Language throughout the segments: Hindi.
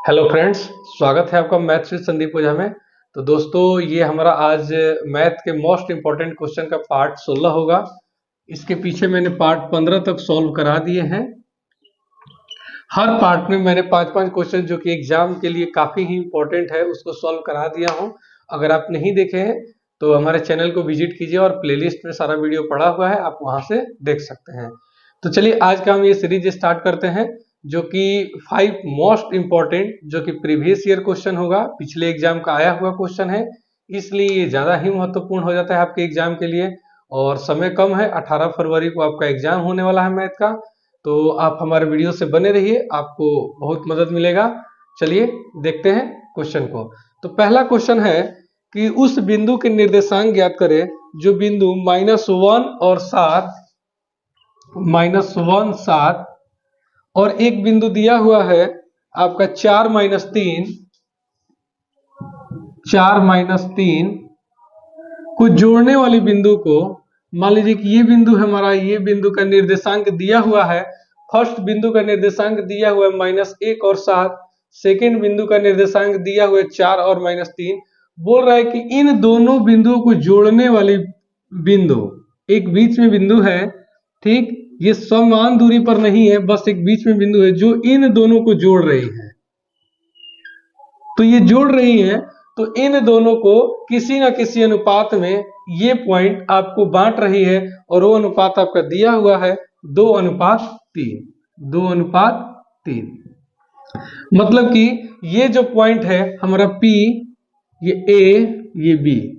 हेलो फ्रेंड्स, स्वागत है आपका मैथ्स विद संदीप ओझा में। तो दोस्तों, ये हमारा आज मैथ के मोस्ट इम्पोर्टेंट क्वेश्चन का पार्ट 16 होगा। इसके पीछे मैंने पार्ट 15 तक सॉल्व करा दिए हैं। हर पार्ट में मैंने 5-5 क्वेश्चन जो कि एग्जाम के लिए काफ़ी ही इम्पोर्टेंट है उसको सॉल्व करा दिया हूँ। अगर आप नहीं देखे हैं तो हमारे चैनल को विजिट कीजिए और प्लेलिस्ट में सारा वीडियो पड़ा हुआ है, आप वहाँ से देख सकते हैं। तो चलिए आज का हम ये सीरीज स्टार्ट करते हैं, जो कि 5 मोस्ट इम्पॉर्टेंट जो कि प्रीवियस ईयर क्वेश्चन होगा, पिछले एग्जाम का आया हुआ क्वेश्चन है, इसलिए ये ज़्यादा ही महत्वपूर्ण हो जाता है आपके एग्जाम के लिए। और समय कम है, 18 फरवरी को आपका एग्जाम होने वाला है मैथ का। तो आप हमारे वीडियो से बने रहिए, आपको बहुत मदद मिलेगा। चलिए देखते हैं क्वेश्चन को। तो पहला क्वेश्चन है कि उस बिंदु के निर्देशांक ज्ञात करें जो बिंदु -1 और 7 -1 7 और एक बिंदु दिया हुआ है आपका 4-3 को जोड़ने वाली बिंदु को, मान लीजिए कि ये बिंदु हमारा, ये बिंदु का निर्देशांक दिया हुआ है। फर्स्ट बिंदु का निर्देशांक दिया हुआ है -1 और 7, सेकेंड बिंदु का निर्देशांक दिया हुआ है 4 और -3। बोल रहा है कि इन दोनों बिंदुओं को जोड़ने वाली बिंदु, एक बीच में बिंदु है, ठीक, ये समान दूरी पर नहीं है, बस एक बीच में बिंदु है जो इन दोनों को जोड़ रही है। तो ये जोड़ रही है, तो इन दोनों को किसी ना किसी अनुपात में ये पॉइंट आपको बांट रही है, और वो अनुपात आपका दिया हुआ है 2:3। 2:3 मतलब कि ये जो पॉइंट है हमारा P, ये A, ये B।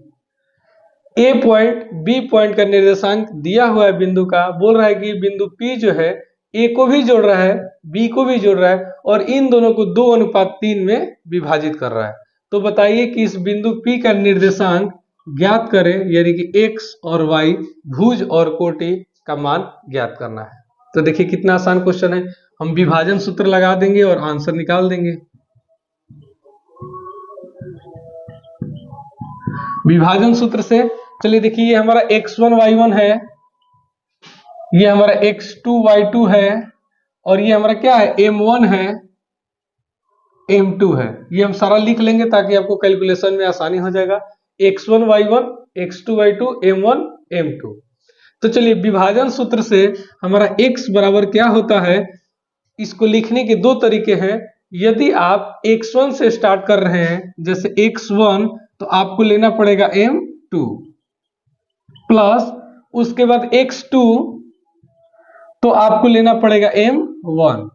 ए पॉइंट बी पॉइंट का निर्देशांक दिया हुआ है बिंदु का। बोल रहा है कि बिंदु P जो है ए को भी जोड़ रहा है, बी को भी जोड़ रहा है, और इन दोनों को 2:3 में विभाजित कर रहा है। तो बताइए कि इस बिंदु P का निर्देशांक ज्ञात करें, यानी कि x और y, भुज और कोटि का मान ज्ञात करना है। तो देखिए कितना आसान क्वेश्चन है, हम विभाजन सूत्र लगा देंगे और आंसर निकाल देंगे। विभाजन सूत्र से चलिए देखिए, ये हमारा x1 y1 है, ये हमारा x2 y2 है, और ये हमारा क्या है, m1 है, m2 है। ये हम सारा लिख लेंगे ताकि आपको कैलकुलेशन में आसानी हो जाएगा। x1 y1, x2 y2, m1 m2। तो चलिए विभाजन सूत्र से हमारा x बराबर क्या होता है, इसको लिखने के दो तरीके हैं। यदि आप x1 से स्टार्ट कर रहे हैं, जैसे x1, तो आपको लेना पड़ेगा m2 प्लस उसके बाद x2, तो आपको लेना पड़ेगा m1।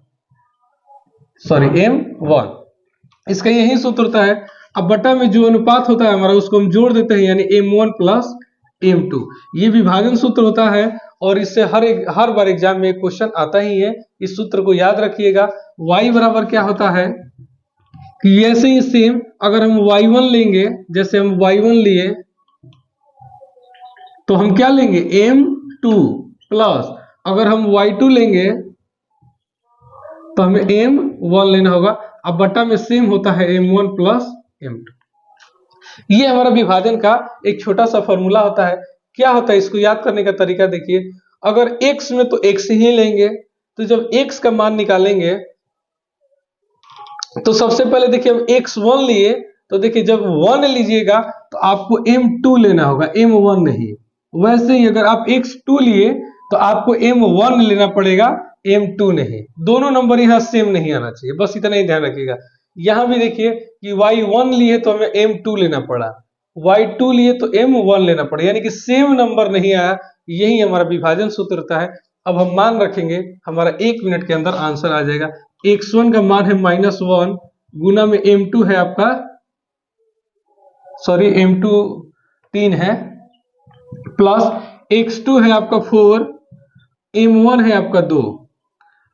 इसका यही सूत्र होता है। अब बटा में जो अनुपात होता है हमारा, उसको हम जोड़ देते हैं, यानी m1 प्लस m2। ये विभाजन सूत्र होता है, और इससे हर बार एग्जाम में एक क्वेश्चन आता ही है। इस सूत्र को याद रखिएगा। y बराबर क्या होता है कि ऐसे ही सेम, अगर हम y1 लेंगे, जैसे हम y1 लिए, तो हम क्या लेंगे, m2 प्लस, अगर हम y2 लेंगे तो हमें m1 लेना होगा। अब बटा में सेम होता है m1 प्लस m2। ये हमारा विभाजन का एक छोटा सा फॉर्मूला होता है। क्या होता है, इसको याद करने का तरीका देखिए। अगर x में तो x ही लेंगे, तो जब x का मान निकालेंगे तो सबसे पहले देखिए हम x1 लिए, तो देखिए जब 1 लीजिएगा तो आपको m2 लेना होगा, m1 नहीं। वैसे ही अगर आप x2 लिए तो आपको m1 लेना पड़ेगा, m2 नहीं। दोनों नंबर यहाँ सेम नहीं आना चाहिए, बस इतना ही ध्यान रखिएगा। यहाँ भी देखिए कि y1 लिए तो हमें m2 लेना पड़ा, y2 लिए तो m1 लेना पड़ा, यानी कि सेम नंबर नहीं आया। यही हमारा विभाजन सूत्र होता है। अब हम मान रखेंगे, हमारा 1 मिनट के अंदर आंसर आ जाएगा। x1 का मान है -1, गुना में m2 है आपका, सॉरी m2 3 है, प्लस x2 है आपका 4, m1 है आपका 2।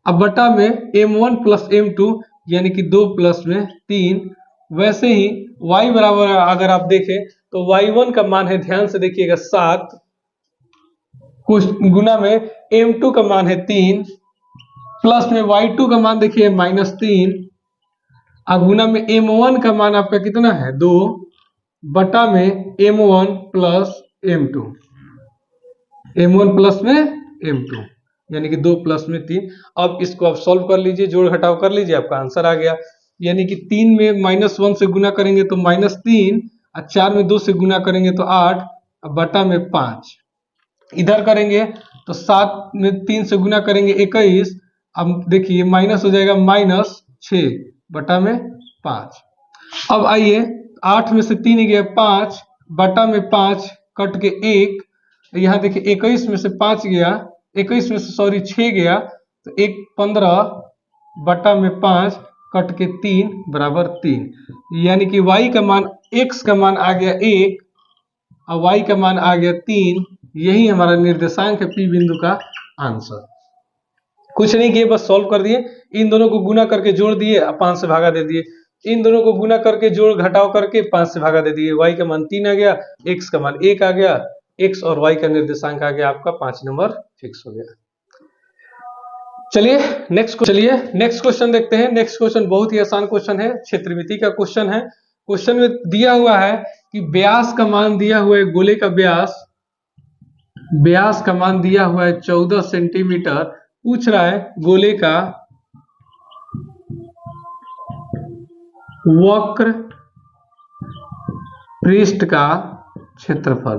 अब बटा में m1 प्लस m2, यानी कि 2 प्लस में 3। वैसे ही y बराबर अगर आप देखें तो y1 का मान है, ध्यान से देखिएगा, 7, कुछ गुना में m2 का मान है 3, प्लस में y2 का मान देखिए -3, और गुना में m1 का मान आपका कितना है, 2, बटा में m1 plus m2, m1 plus में m2, यानी कि 2 प्लस में 3। अब इसको आप सॉल्व कर लीजिए, जोड़ घटाव कर लीजिए, आपका आंसर आ गया। यानी कि 3 में -1 से गुना करेंगे तो -3, और 4 में 2 से गुना करेंगे तो 8, बटा में 5। इधर करेंगे तो 7 में 3 से गुना करेंगे 21, अब देखिए माइनस हो जाएगा -6 बटा में 5। अब आइए 8 में से 3 गया 5 बटा में 5 कट के 1, यहाँ देखिए 21 में से 5 गया, 21 में से सॉरी 6 गया तो 1 15 बटा में 5 कट के 3 बराबर 3, यानी कि y का मान x का मान आ गया 1 और y का मान आ गया 3। यही हमारा निर्देशांक है P बिंदु का आंसर। कुछ नहीं किए, बस सॉल्व कर दिए, इन दोनों को गुना करके जोड़ दिए और 5 से भागा दे दिए, इन दोनों को गुना करके जोड़ घटाव करके 5 से भागा दे दिए, y का मान 3 आ गया, x का मान 1 आ गया, x और y का निर्देशांक आ गया आपका 5 नंबर फिक्स हो गया। चलिए नेक्स्ट क्वेश्चन देखते हैं। नेक्स्ट क्वेश्चन बहुत ही आसान क्वेश्चन है, क्षेत्रमिति का क्वेश्चन है। क्वेश्चन में दिया हुआ है कि व्यास का मान दिया हुआ है, गोले का व्यास का मान दिया हुआ है 14 सेंटीमीटर। पूछ रहा है गोले का वक्र पृष्ठ का क्षेत्रफल।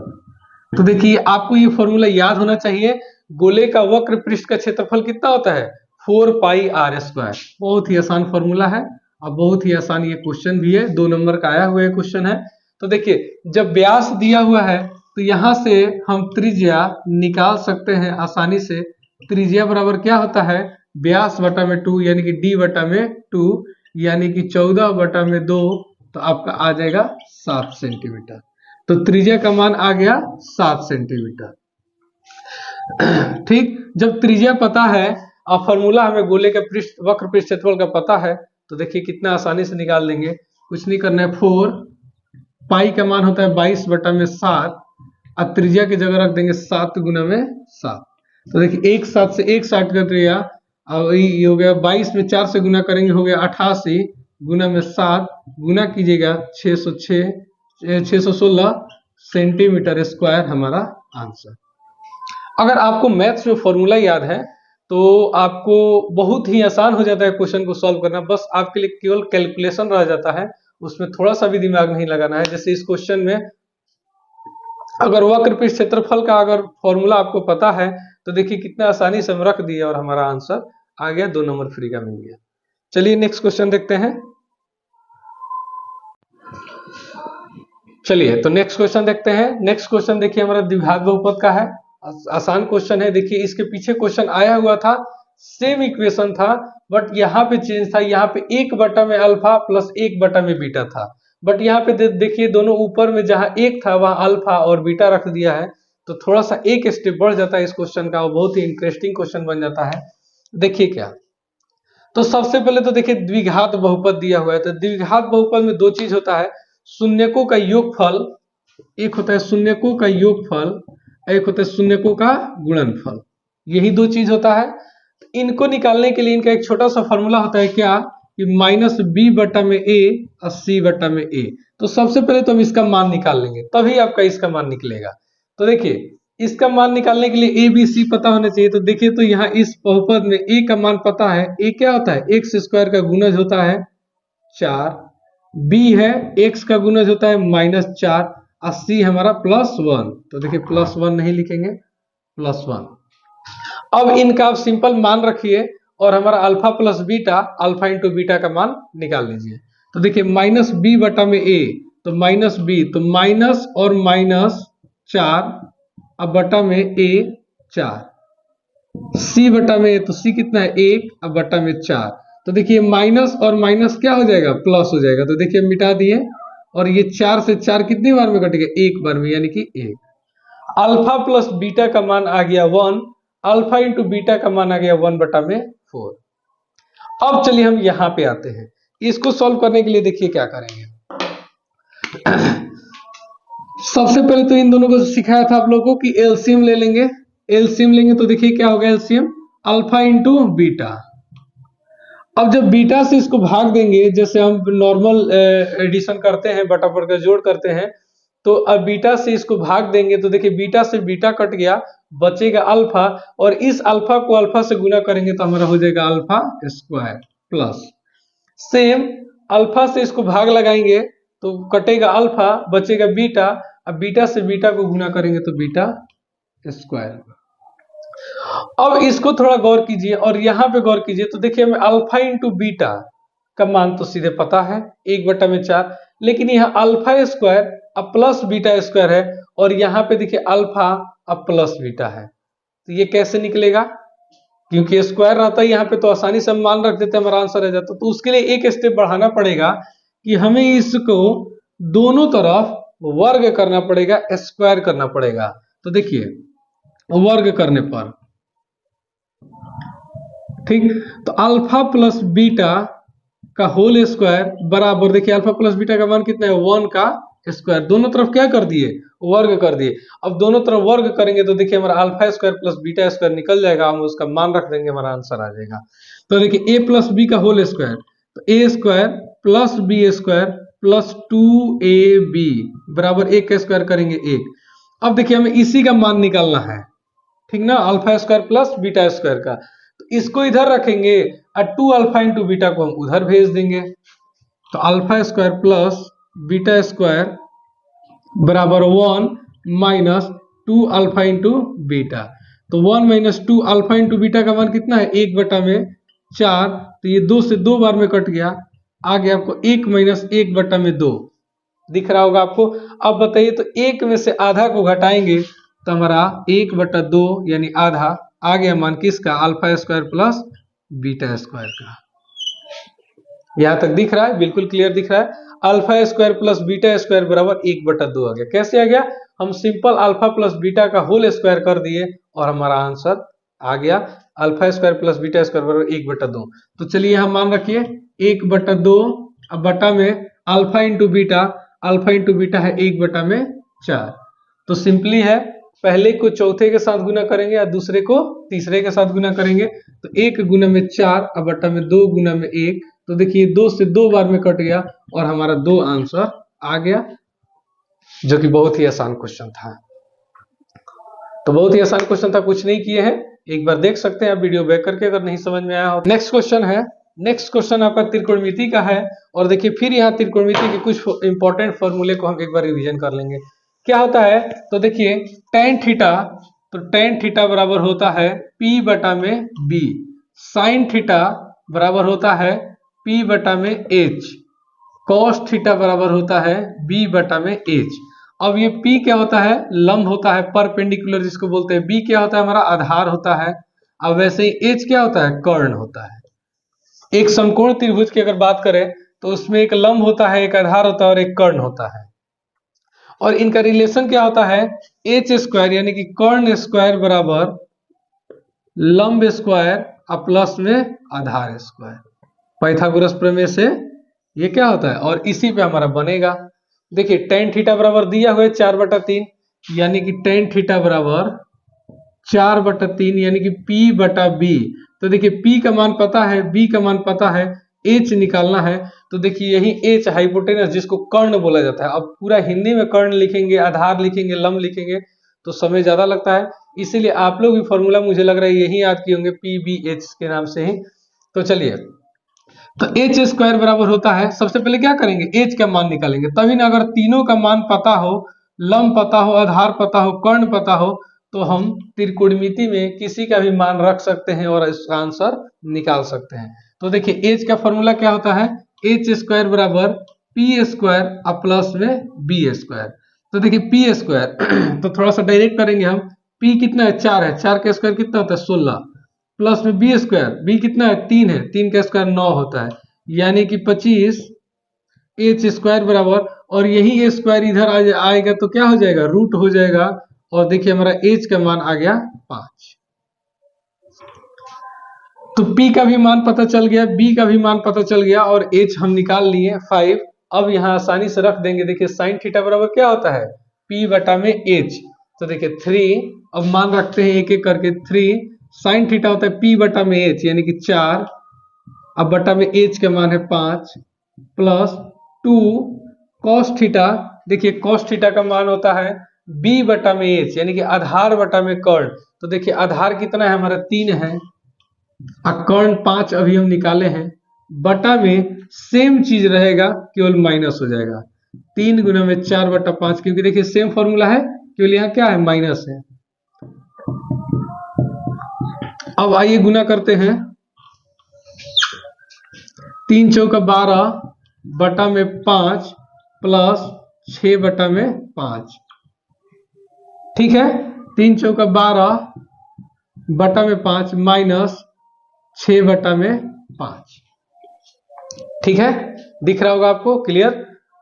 तो देखिए आपको ये फॉर्मूला याद होना चाहिए, गोले का वक्र पृष्ठ का क्षेत्रफल कितना होता है 4πr²। बहुत ही आसान फॉर्मूला है और बहुत ही आसान ये क्वेश्चन भी है, 2 नंबर का आया हुआ क्वेश्चन है। तो देखिए जब व्यास दिया हुआ है तो यहां से हम त्रिज्या निकाल सकते हैं आसानी से। त्रिज्या बराबर क्या होता है व्यास बटा में 2, यानी कि d बटा में 2, यानी कि 14 बटा में 2, तो आपका आ जाएगा 7 सेंटीमीटर। तो त्रिज्या का मान आ गया 7 सेंटीमीटर। ठीक, जब त्रिज्या पता है और फॉर्मूला हमें गोले के वक्र पृष्ठ क्षेत्रफल का पता है तो देखिए कितना आसानी से निकाल लेंगे। कुछ नहीं करना है, 4 पाई का मान होता है 22 बटा में 7, और त्रिज्या की जगह रख देंगे 7 गुना में 7। तो देखिए 1 7 से 1 60 कर दिया, और ये हो गया 22 में 4 से गुना करेंगे हो गया 88 गुना में 7, गुना कीजिएगा 616 सेंटीमीटर स्क्वायर हमारा आंसर। अगर आपको मैथ्स में फॉर्मूला याद है तो आपको बहुत ही आसान हो जाता है क्वेश्चन को सॉल्व करना। बस आपके लिए केवल कैलकुलेशन रह जाता है, उसमें थोड़ा सा भी दिमाग नहीं लगाना है। जैसे इस क्वेश्चन में अगर वक्र पृष्ठ क्षेत्रफल का अगर फॉर्मूला आपको पता है तो देखिए कितना आसानी से हम रख दिए और हमारा आंसर आ गया, 2 नंबर फ्री का मिल गया। चलिए नेक्स्ट क्वेश्चन देखते हैं। चलिए तो नेक्स्ट क्वेश्चन देखते हैं। नेक्स्ट क्वेश्चन देखिए हमारा द्विघात बहुपद का है, आसान क्वेश्चन है। देखिए इसके पीछे क्वेश्चन आया हुआ था, सेम इक्वेशन था, बट यहाँ पे चेंज था। यहाँ पे 1 बटा में अल्फा प्लस 1 बटा में बीटा था, बट यहाँ पे देखिए दोनों ऊपर में जहां 1 था वहां अल्फा और बीटा रख दिया है, तो थोड़ा सा एक स्टेप बढ़ जाता है इस क्वेश्चन का और बहुत ही इंटरेस्टिंग क्वेश्चन बन जाता है। देखिए क्या, तो सबसे पहले तो देखिए द्विघात बहुपद दिया हुआ है। तो द्विघात बहुपद में 2 चीज होता है, शून्यकों का योगफल, एक होता है शून्यकों का योगफल, एक होता है शून्यकों का गुणनफल। यही 2 चीज होता है। इनको निकालने के लिए इनका एक छोटा सा फॉर्मूला होता है क्या कि -b बटा में a और c बटा में a। तो सबसे पहले तो हम इसका मान निकाल लेंगे, तभी आपका इसका मान निकलेगा। तो देखिए इसका मान निकालने के लिए a b c पता होना चाहिए। तो देखिए तो यहाँ इस बहुपद में a का मान पता है, a क्या होता है x² का गुणज होता है 4, b है x का गुणज होता है -4 और c हमारा +1। तो देखिए +1 नहीं लिखेंगे, +1। अब इनका आप सिंपल मान रखिए और हमारा alpha plus beta, alpha into beta का मान निकाल लीजिए। तो देखिए -b बटा में a, तो -b, तो माइनस और -4 अब बटा में a 4, c बटा में a, तो c कितना है 1 अब बटा में 4। तो देखिए माइनस और माइनस क्या हो जाएगा प्लस हो जाएगा। तो देखिए मिटा दिए और ये 4 से 4 कितनी बार में कटेगा 1 बार में, यानी कि 1। अल्फा प्लस बीटा का मान आ गया 1, अल्फा इंटू बीटा का मान आ गया 1 बटा में 4। अब चलिए हम यहां पे आते हैं, इसको सॉल्व करने के लिए देखिए क्या करेंगे। सबसे पहले तो इन दोनों को सिखाया था आप लोगों को कि एलसीएम ले लेंगे। एलसीएम लेंगे तो देखिए क्या होगा एलसीएम, अल्फा इंटू बीटा। अब जब बीटा से इसको भाग देंगे, जैसे हम नॉर्मल एडिशन करते हैं, बटा पर का जोड़ करते हैं, तो अब बीटा से इसको भाग देंगे तो देखिए बीटा से बीटा कट गया, बचेगा अल्फा, और इस अल्फा को अल्फा से गुना करेंगे तो हमारा हो जाएगा alpha square plus. Same alpha से इसको भाग लगाएंगे तो कटेगा अल्फा, बचेगा बीटा। अब बीटा से बीटा को गुना करेंगे तो बीटा स्क्वायर। अब इसको थोड़ा गौर कीजिए और यहाँ पे गौर कीजिए तो देखिए हमें अल्फा इंटू बीटा का मान तो सीधे पता है 1/4, लेकिन यहाँ अल्फा स्क्वायर अब प्लस बीटा स्क्वायर है और यहाँ पे देखिए अल्फा अब प्लस बीटा है, तो ये कैसे निकलेगा? क्योंकि स्क्वायर रहता है यहाँ पे तो आसानी से हम मान रख देते हैं, हमारा आंसर आ जाता। तो उसके लिए एक स्टेप बढ़ाना पड़ेगा कि हमें इसको दोनों तरफ वर्ग करना पड़ेगा, स्क्वायर करना पड़ेगा। तो देखिए वर्ग करने पर ठीक, तो अल्फा प्लस बीटा का होल स्क्वायर बराबर, देखिए अल्फा प्लस बीटा का मान कितना है 1 का स्क्वायर, दोनों तरफ क्या कर दिए वर्ग कर दिए। अब दोनों तरफ वर्ग करेंगे तो देखिए हमारा alpha square plus beta square निकल जाएगा, हम उसका मान रख देंगे, हमारा आंसर आ जाएगा। तो देखिए ए प्लस बी का होल स्क्वायर, तो A square plus B square plus 2ab बराबर 1 का स्क्वायर करेंगे 1। अब देखिए हमें इसी का मान निकालना है, ठीक ना, alpha square plus beta square का। तो इसको इधर रखेंगे और 2 अल्फा इंटू बीटा को हम उधर भेज देंगे। तो alpha square plus beta square बराबर 1 माइनस 2 अल्फा इंटू बीटा। तो 1 माइनस 2 अल्फा इंटू बीटा का मान कितना है 1/4, तो ये 2 से 2 बार में कट गया, आ गया आपको 1 माइनस 1/2 दिख रहा होगा आपको। अब बताइए तो 1 में से आधा को घटाएंगे तो हमारा 1/2 यानी आधा आ गया मान किसका, alpha square plus beta square का। यहां तक दिख रहा है, बिल्कुल क्लियर दिख रहा है। Alpha square plus beta square बराबर 1/2 आ गया। कैसे आ गया? हम सिंपल अल्फा प्लस बीटा का होल स्क्वायर कर दिए और हमारा आंसर आ गया alpha square plus beta square बराबर 1/2। तो चलिए यहां मान रखिए 1/2, अब बटा में alpha into beta, alpha into beta है 1/4। तो सिंपली है, पहले को चौथे के साथ गुना करेंगे या दूसरे को तीसरे के साथ गुना करेंगे। तो 1 गुना में 4 अब बटा में 2 गुना में 1, तो देखिए 2 से 2 बार में कट गया और हमारा 2 आंसर आ गया, जो कि बहुत ही आसान क्वेश्चन था। तो बहुत ही आसान क्वेश्चन था, कुछ नहीं किए हैं, एक बार देख सकते हैं आप वीडियो बैक करके अगर नहीं समझ में आया हो। नेक्स्ट क्वेश्चन है, नेक्स्ट क्वेश्चन आपका त्रिकोणमिति का है और देखिए फिर यहाँ त्रिकोणमिति के कुछ इंपॉर्टेंट फॉर्मूले को हम एक बार रिवीजन कर लेंगे। क्या होता है तो देखिए tan थीटा, तो tan थीटा बराबर होता है p बटा में b, sin थीटा बराबर होता है p बटा में h, cos थीटा बराबर होता है b बटा में h। अब ये p क्या होता है, लंब होता है, परपेंडिकुलर जिसको बोलते हैं। b क्या होता है, हमारा आधार होता है। अब वैसे ही h क्या होता है, कर्ण होता है। एक समकोण त्रिभुज की अगर बात करें तो उसमें एक लंब होता है, एक आधार होता है और एक कर्ण होता है, और इनका रिलेशन क्या होता है, एच स्क्वायर यानी कि कर्ण स्क्वायर बराबर लंब स्क्वायर और प्लस में आधार स्क्वायर। पाइथागोरस प्रमेय से ये क्या होता है और इसी पे हमारा बनेगा। देखिए tan थीटा बराबर दिया हुआ है 4/3, यानी कि tan थीटा बराबर 4/3 यानी कि p बटा b। तो देखिए p का मान पता है, b का मान पता है, h निकालना है। तो देखिए यही h हाइपोटेनस जिसको कर्ण बोला जाता है। अब पूरा हिंदी में कर्ण लिखेंगे, आधार लिखेंगे, लंब लिखेंगे तो समय ज्यादा लगता है, इसीलिए आप लोग भी फॉर्मूला मुझे लग रहा है यही याद किए होंगे PBH के नाम से ही। तो चलिए, तो h स्क्वायर बराबर होता है, सबसे पहले क्या करेंगे h का मान निकालेंगे, तभी ना अगर तीनों का मान पता हो, लंब पता हो, आधार पता हो, कर्ण पता हो, तो हम त्रिकोणमिति में किसी का भी मान रख सकते हैं और इसका आंसर निकाल सकते हैं। तो देखिए h का फॉर्मूला क्या होता है, h स्क्वायर बराबर p स्क्वायर और प्लस में b स्क्वायर। तो देखिए p स्क्वायर तो थोड़ा सा डायरेक्ट करेंगे हम, p कितना है 4 है, 4 का स्क्वायर कितना होता है 16, प्लस में b स्क्वायर, b कितना है 3 है, 3 का स्क्वायर 9 होता है, यानी कि 25 h स्क्वायर बराबर, और यही a स्क्वायर इधर आएगा तो क्या हो जाएगा, रूट हो जाएगा, और देखिए हमारा h का मान आ गया 5। तो p का भी मान पता चल गया, b का भी मान पता चल गया और h हम निकाल लिए 5। अब यहाँ आसानी से रख देंगे, देखिए sin थीटा बराबर क्या होता है p बटा में h, तो देखिए 3, अब मान रखते हैं एक एक करके, 3 sin थीटा होता है p बटा में h यानी कि 4, अब बटा में h का मान है 5, प्लस 2 cos थीटा, देखिए cos थीटा का मान होता है b बटा में h यानी कि आधार बटा में कर्ण। तो देखिए आधार कितना है हमारा 3 है, कर्ण 5 अभी हम निकाले हैं, बटा में सेम चीज रहेगा, केवल माइनस हो जाएगा। 3 गुना में 4/5, क्योंकि देखिए सेम फॉर्मूला है, केवल यहाँ क्या है, माइनस है। अब आइए गुना करते हैं। 3 चौका 12 बटा में 5 प्लस 6 बटा में 5। ठीक है, 3 चौका 12 बटा में 5 माइनस 6 बटा में 5। ठीक है, दिख रहा होगा आपको, क्लियर?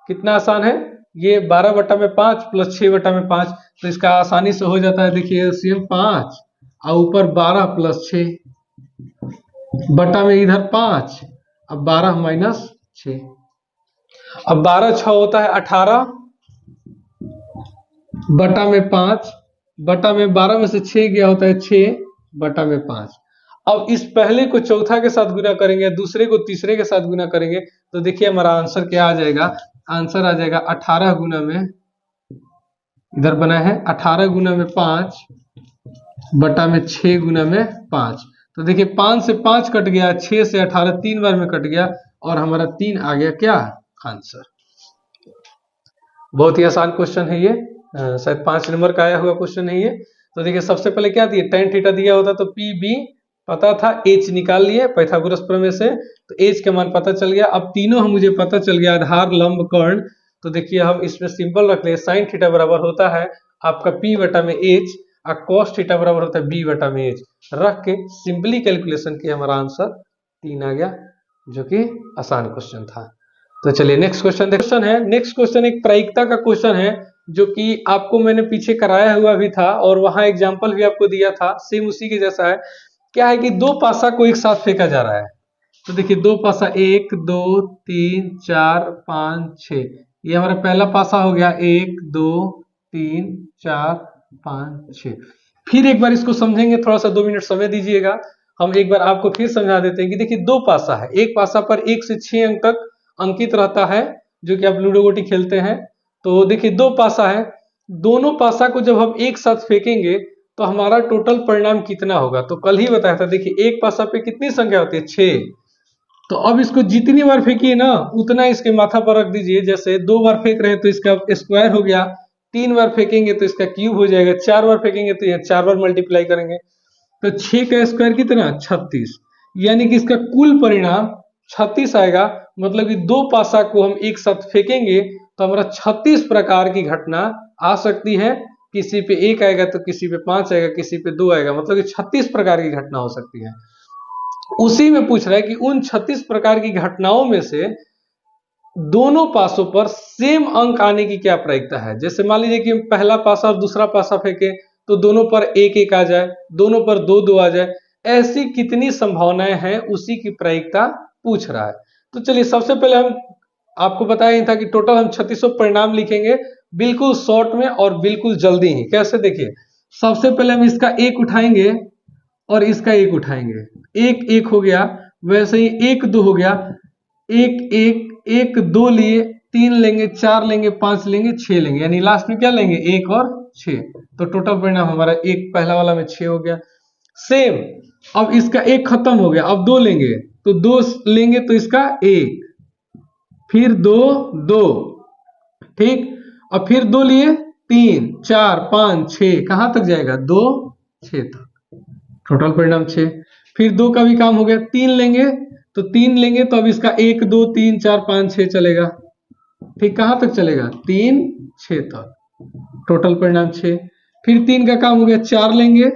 कितना आसान है ये, 12 बटा में 5 प्लस 6 बटा में 5, तो इसका आसानी से हो जाता है। देखिए एलसीएम 5 और ऊपर 12 प्लस 6 बटा में इधर 5, अब 12 माइनस 6। अब 12 6 होता है 18 बटा में 5 बटा में 12 में से 6 गया होता है 6 बटा में 5। अब इस पहले को चौथा के साथ गुना करेंगे, दूसरे को तीसरे के साथ गुना करेंगे, तो देखिए हमारा आंसर क्या आ जाएगा। आंसर आ जाएगा 18 गुना में, इधर बना है 18 गुना में 5 बटा में 6 गुना में 5। तो देखिए 5 से 5 कट गया, 6 से 18 3 बार में कट गया, और हमारा 3 आ गया क्या, आंसर। बहुत ही आसान क्वेश्चन है ये, शायद 5 नंबर का आया हुआ क्वेश्चन है ये। तो देखिए सबसे पहले क्या दिया, tan थीटा दिया होता तो पी बी पता था, h निकाल लिए पाइथागोरस प्रमेय से, तो h का मान पता चल गया। अब तीनों हम मुझे पता चल गया, आधार लंब कर्ण। तो देखिए हम इसमें सिंपल रख ले, साइन थीटा बराबर होता है आपका p बटा में h, और कॉस थीटा बराबर होता है b बटा में h। रख के सिंपली कैलकुलेशन किया, हमारा आंसर 3 आ गया, जो कि आसान क्वेश्चन था। तो चलिए नेक्स्ट क्वेश्चन देखते हैं। नेक्स्ट क्वेश्चन एक प्रायिकता का क्वेश्चन है, जो कि आपको मैंने पीछे कराया हुआ भी था, और वहां एग्जाम्पल भी आपको दिया था, सेम उसी के जैसा है। क्या है कि दो पासा को एक साथ फेंका जा रहा है। तो देखिए दो पासा 1 2 3 4 5 6, ये हमारा पहला पासा हो गया, 1 2 3 4 5 6। फिर एक बार इसको समझेंगे, थोड़ा सा 2 मिनट समय दीजिएगा, हम एक बार आपको फिर समझा देते हैं कि देखिए दो पासा है, एक पासा पर 1 से 6 अंक तक अंकित रहता है, जो कि आप लूडो गोटी खेलते हैं। तो देखिए दो पासा है, दोनों पासा को जब हम एक साथ फेंकेंगे तो हमारा टोटल परिणाम कितना होगा। तो कल ही बताया था, देखिए एक पासा पे कितनी संख्या होती है, 6। तो अब इसको जितनी बार फेंकिए ना, उतना इसके माथा पर रख दीजिए। जैसे 2 बार फेंक रहे हैं तो इसका स्क्वायर हो गया, 3 बार फेंकेंगे तो इसका क्यूब हो जाएगा, 4 बार फेंकेंगे तो यह 4 बार मल्टीप्लाई करेंगे, तो 6 का स्क्वायर कितना, 36। यानी कि इसका कुल परिणाम 36 आएगा। मतलब कि दो पासा को हम एक साथ फेंकेंगे तो हमारा 36 प्रकार की घटना आ सकती है। किसी पे 1 आएगा तो किसी पे 5 आएगा, किसी पे 2 आएगा, मतलब कि 36 प्रकार की घटना हो सकती है। उसी में पूछ रहा है कि उन 36 प्रकार की घटनाओं में से दोनों पासों पर सेम अंक आने की क्या प्रायिकता है। जैसे मान लीजिए कि पहला पासा और दूसरा पासा फेंके तो दोनों पर 1 1 आ जाए, दोनों पर 2 2 आ जाए, ऐसी कितनी संभावनाएं हैं, उसी की प्रायिकता पूछ रहा है। तो चलिए सबसे पहले हम आपको बताया था कि टोटल हम 36 परिणाम लिखेंगे, बिल्कुल शॉर्ट में और बिल्कुल जल्दी ही। कैसे, देखिए सबसे पहले हम इसका 1 उठाएंगे और इसका 1 उठाएंगे, 1 1 हो गया। वैसे ही 1 2 हो गया, 1 1 1 2 लिए, 3 लेंगे, 4 लेंगे, 5 लेंगे, 6 लेंगे, यानी लास्ट में क्या लेंगे, 1 और 6। तो टोटल परिणाम हमारा 1 पहला वाला में 6 हो गया। सेम अब इसका 1 खत्म हो गया, अब 2 लेंगे, तो 2 लेंगे तो इसका 1, फिर 2 2, ठीक, और फिर 2 लिए, 3 4 5 6, कहां तक जाएगा, 2 6 तक, टोटल परिणाम 6। फिर 2 का भी काम हो गया, 3 लेंगे तो 3 लेंगे तो अब इसका 1 2 3 4 5 6 चलेगा, ठीक, कहां तक चलेगा, 3 6 तक, टोटल परिणाम 6। फिर 3 का काम हो गया, 4 लेंगे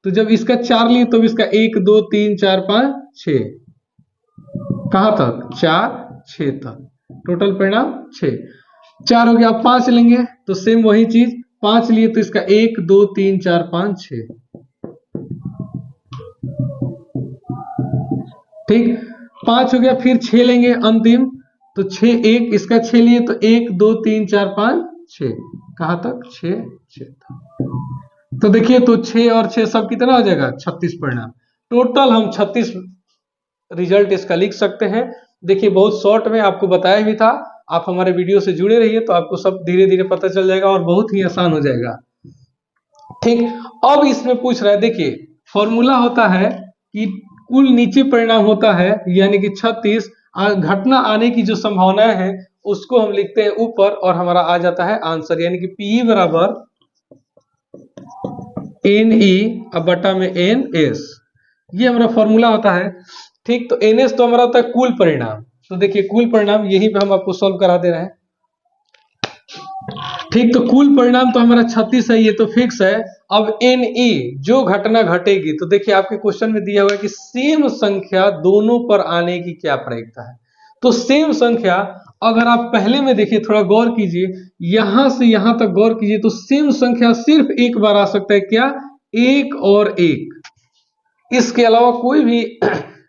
तो जब इसका 4 लिए तो इसका 1 2 3 4 5 6, कहां तक, 4 6 तक, टोटल परिणाम 6। 4 हो गया, अब 5 लेंगे तो सेम वही चीज, 5 लिए तो इसका 1 2 3 4 5 6, ठीक, 5 हो गया। फिर 6 लेंगे अंतिम, तो 6 1, इसका 6 लिए तो 1 2 3 4 5 6, कहां तक, 6 6 तक। तो देखिए तो 6 और 6 सब कितना हो जाएगा, 36 परिणाम। टोटल हम 36 रिजल्ट इसका लिख सकते हैं। देखिए बहुत शॉर्ट में आपको बताया भी था, आप हमारे वीडियो से जुड़े रहिए तो आपको सब धीरे धीरे पता चल जाएगा और बहुत ही आसान हो जाएगा, ठीक। अब इसमें पूछ रहा है, देखिए फॉर्मूला होता है कि कुल नीचे परिणाम होता है यानी कि 36, घटना आने की जो संभावनाएं है उसको हम लिखते हैं ऊपर और हमारा आ जाता है आंसर, यानी कि पी बराबर एन ई अब बटा में एन एस, ये हमारा फॉर्मूला होता है। ठीक, तो एन एस तो हमारा होता है कुल परिणाम। तो देखिए कुल परिणाम यहीं पे हम आपको सॉल्व करा दे रहे हैं। ठीक, तो कुल परिणाम तो हमारा 36 है, ये तो फिक्स है। अब एन ई जो घटना घटेगी, तो देखिए आपके क्वेश्चन में दिया हुआ है कि सेम संख्या दोनों पर आने की क्या प्रायिकता है। तो सेम संख्या अगर आप पहले में देखिए, थोड़ा गौर कीजिए, यहां से यहां तक गौर कीजिए, तो सेम संख्या सिर्फ एक बार आ सकता है, क्या? एक और एक, इसके अलावा कोई भी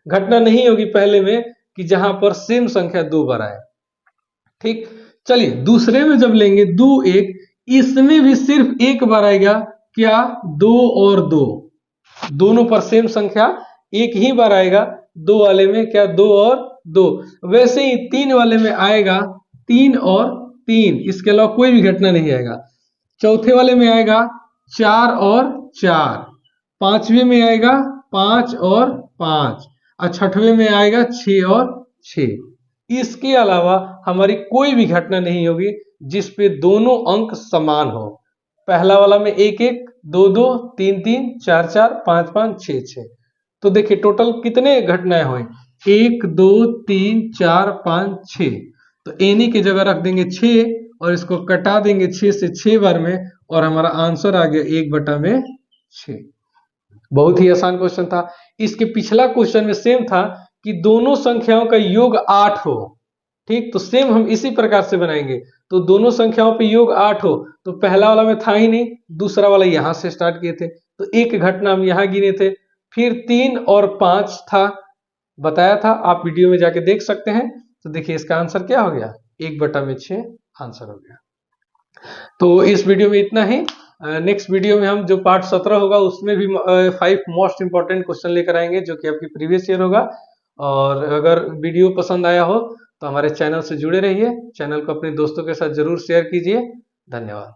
घटना नहीं होगी पहले में कि जहां पर सेम संख्या दो बार आए। ठीक, चलिए दूसरे में जब लेंगे 2 1, इसमें भी सिर्फ एक बार आएगा, क्या? 2 और 2, दोनों पर सेम संख्या एक ही बार आएगा। 2 वाले में क्या? 2 और 2। वैसे ही 3 वाले में आएगा 3 और 3, इसके अलावा कोई भी घटना नहीं आएगा। चौथे वाले में आएगा 4 और 4, पांचवें में आएगा 5 और 5, और छठवें में आएगा 6 और 6। इसके अलावा हमारी कोई भी घटना नहीं होगी जिसपे दोनों अंक समान हो। पहला वाला में 1 1, 2 2, 3 3, 4 4, 5 5, 6 6। तो देखिए टोटल कितने घटनाएं हुई? 1 2 3 4 5 6। तो एनी की जगह रख देंगे 6 और इसको कटा देंगे 6 से 6 बार में, और हमारा आंसर आ गया 1 बटा में 6। बहुत ही आसान क्वेश्चन था। इसके पिछला क्वेश्चन में सेम था कि दोनों संख्याओं का योग 8 हो। ठीक, तो सेम हम इसी प्रकार से बनाएंगे। तो दोनों संख्याओं पे योग 8 हो, तो पहला वाला में था ही नहीं, दूसरा वाला यहां से स्टार्ट किए थे, तो एक घटना हम यहां गिने थे। फिर 3 और 5 था, बताया था, आप वीडियो में जाके देख सकते हैं। तो देखिए इसका आंसर क्या हो गया? 1 बटा में 6 आंसर हो गया। तो इस वीडियो में इतना ही। नेक्स्ट वीडियो में हम जो पार्ट 17 होगा उसमें भी 5 मोस्ट इंपॉर्टेंट क्वेश्चन लेकर आएंगे जो कि आपकी प्रीवियस ईयर होगा। और अगर वीडियो पसंद आया हो तो हमारे चैनल से जुड़े रहिए, चैनल को अपने दोस्तों के साथ जरूर शेयर कीजिए। धन्यवाद।